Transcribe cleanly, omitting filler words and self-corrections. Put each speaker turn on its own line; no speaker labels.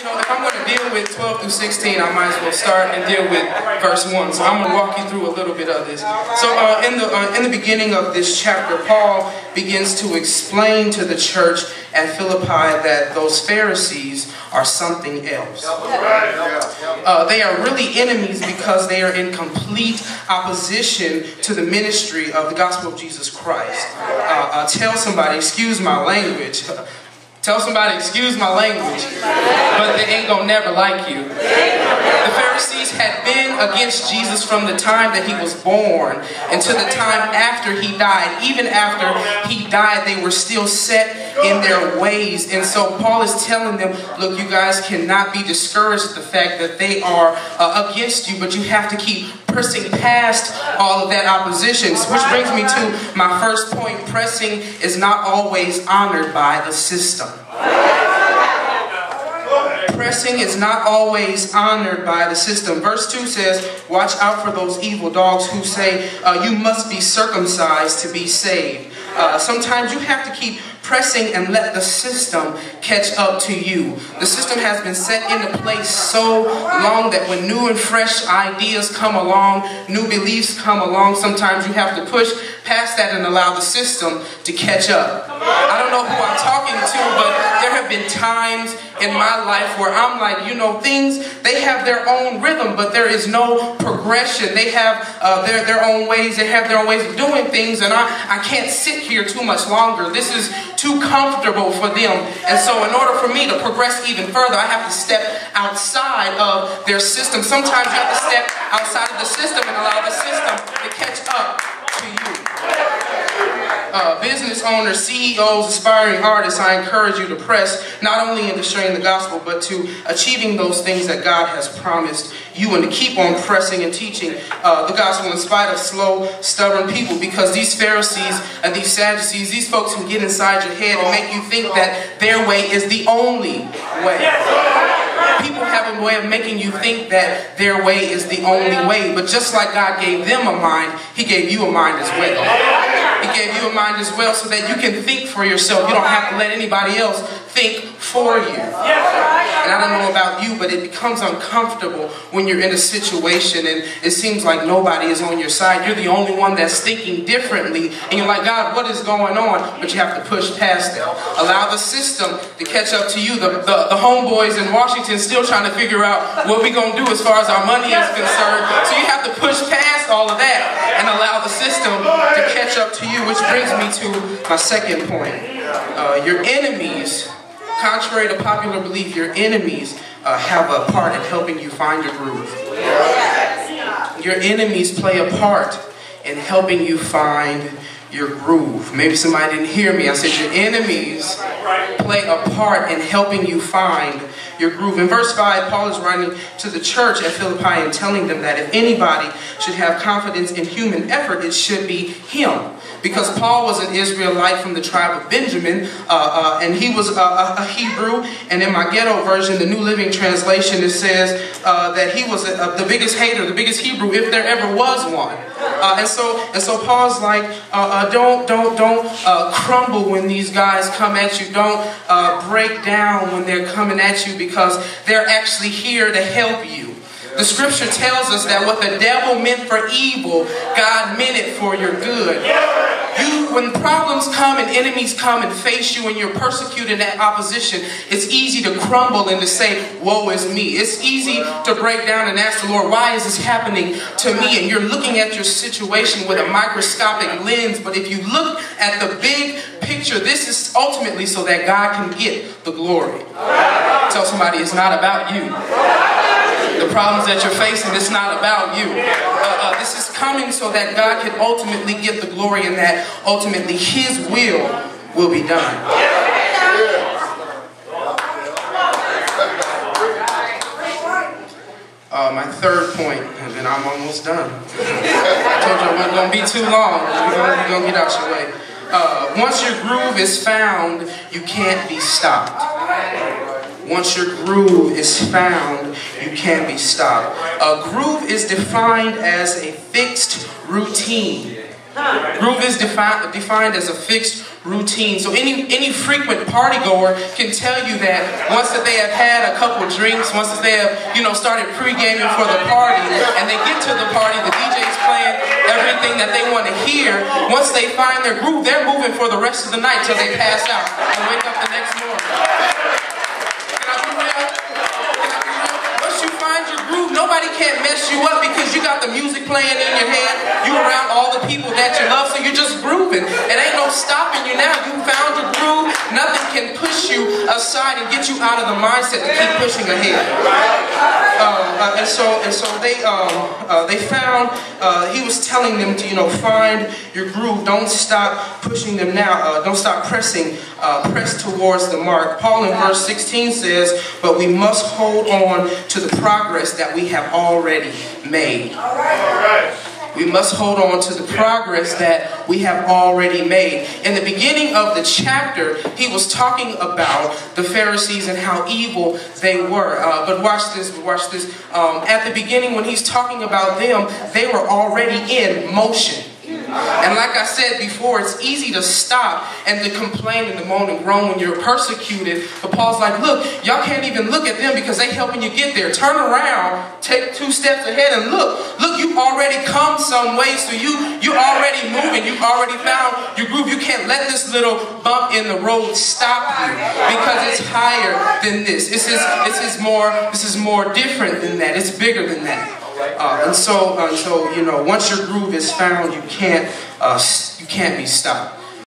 you know, if I'm going to deal with 12 through 16, I might as well start and deal with verse 1. So I'm going to walk you through a little bit of this. So in the beginning of this chapter, Paul begins to explain to the church at Philippi that those Pharisees are something else. They are really enemies because they are in complete opposition to the ministry of the gospel of Jesus Christ. Tell somebody, excuse my language. Tell somebody, excuse my language, but they ain't gonna never like you. The Pharisees had been against Jesus from the time that he was born until the time after he died. Even after he died, they were still set in their ways. And so Paul is telling them, look, you guys cannot be discouraged at the fact that they are against you, but you have to keep pressing past all of that opposition. Which brings me to my first point. Pressing is not always honored by the system. Pressing is not always honored by the system. Verse 2 says, watch out for those evil dogs who say, you must be circumcised to be saved. Sometimes you have to keep pressing and let the system catch up to you. The system has been set into place so long that when new and fresh ideas come along, new beliefs come along, sometimes you have to push past that and allow the system to catch up. I don't know who I'm talking to, but there have been times in my life where I'm like, you know, things, they have their own rhythm, but there is no progression. They have their own ways. They have their own ways of doing things, and I can't sit here too much longer. This is too comfortable for them. And so in order for me to progress even further, I have to step outside of their system. Sometimes you have to step outside of the system and allow the system to catch up to you. Business owners, CEOs, aspiring artists, I encourage you to press not only into sharing the gospel, but to achieving those things that God has promised you, and to keep on pressing and teaching the gospel in spite of slow, stubborn people, because these Pharisees and these Sadducees, these folks can get inside your head and make you think that their way is the only way. People have a way of making you think that their way is the only way, but just like God gave them a mind, He gave you a mind as well. He gave you a mind as well so that you can think for yourself. You don't have to let anybody else think for you. And I don't know about you, but it becomes uncomfortable when you're in a situation and it seems like nobody is on your side. You're the only one that's thinking differently, and you're like, God, what is going on? But you have to push past that. Allow the system to catch up to you. The homeboys in Washington still trying to figure out what we're going to do as far as our money is concerned. So you have to push past all of that and allow the system to catch up to you, which brings me to my second point. Your enemies, contrary to popular belief, your enemies have a part in helping you find your groove. Your enemies play a part in helping you find your groove. Maybe somebody didn't hear me. I said your enemies play a part in helping you find your groove. In verse 5, Paul is writing to the church at Philippi and telling them that if anybody should have confidence in human effort, it should be him. Because Paul was an Israelite from the tribe of Benjamin, and he was a Hebrew. And in my ghetto version, the New Living Translation, it says that he was the biggest hater, the biggest Hebrew, if there ever was one. And so Paul's like, don't crumble when these guys come at you. Don't break down when they're coming at you, because they're actually here to help you. The scripture tells us that what the devil meant for evil, God meant it for your good. When problems come and enemies come and face you and you're persecuted in that opposition, it's easy to crumble and to say, woe is me. It's easy to break down and ask the Lord, why is this happening to me? And you're looking at your situation with a microscopic lens. But if you look at the big picture, this is ultimately so that God can get the glory. Tell somebody, it's not about you. The problems that you're facing, it's not about you. This is coming so that God can ultimately get the glory, and that ultimately His will be done. My third point, and then I'm almost done. I told you it wasn't going to be too long. We're going to get out your way. Once your groove is found, you can't be stopped. Once your groove is found, you can't be stopped. A groove is defined as a fixed routine. Groove is defined as a fixed routine. So any frequent party goer can tell you that once that they have had a couple drinks, once that they have, started pre-gaming for the party, and they get to the party, the DJ's playing everything that they want to hear. Once they find their groove, they're moving for the rest of the night till they pass out and wake up the next morning. Can I be real? Once you find your groove, nobody can't mess you up because you got the music playing in your head. You around all the people that you love, so you're just grooving. It ain't no stopping you now. You found your groove. Nothing can push you aside and get you out of the mindset to keep pushing ahead. And so they found. He was telling them to find your groove. Don't stop pushing them now. Don't stop pressing. Press towards the mark. Paul in verse 16 says, "But we must hold on to the progress that we have already made." All right. We must hold on to the progress that we have already made. In the beginning of the chapter, he was talking about the Pharisees and how evil they were. But watch this. At the beginning, when he's talking about them, they were already in motion. And like I said before, it's easy to stop and to complain and to moan and groan when you're persecuted. But Paul's like, look, y'all can't even look at them because they're helping you get there. Turn around, take 2 steps ahead and look, you've already come some way. So you're already moving. You've already found your groove. You can't let this little bump in the road stop you because it's higher than this. This is more different than that. It's bigger than that. And so once your groove is found, you can't be stopped.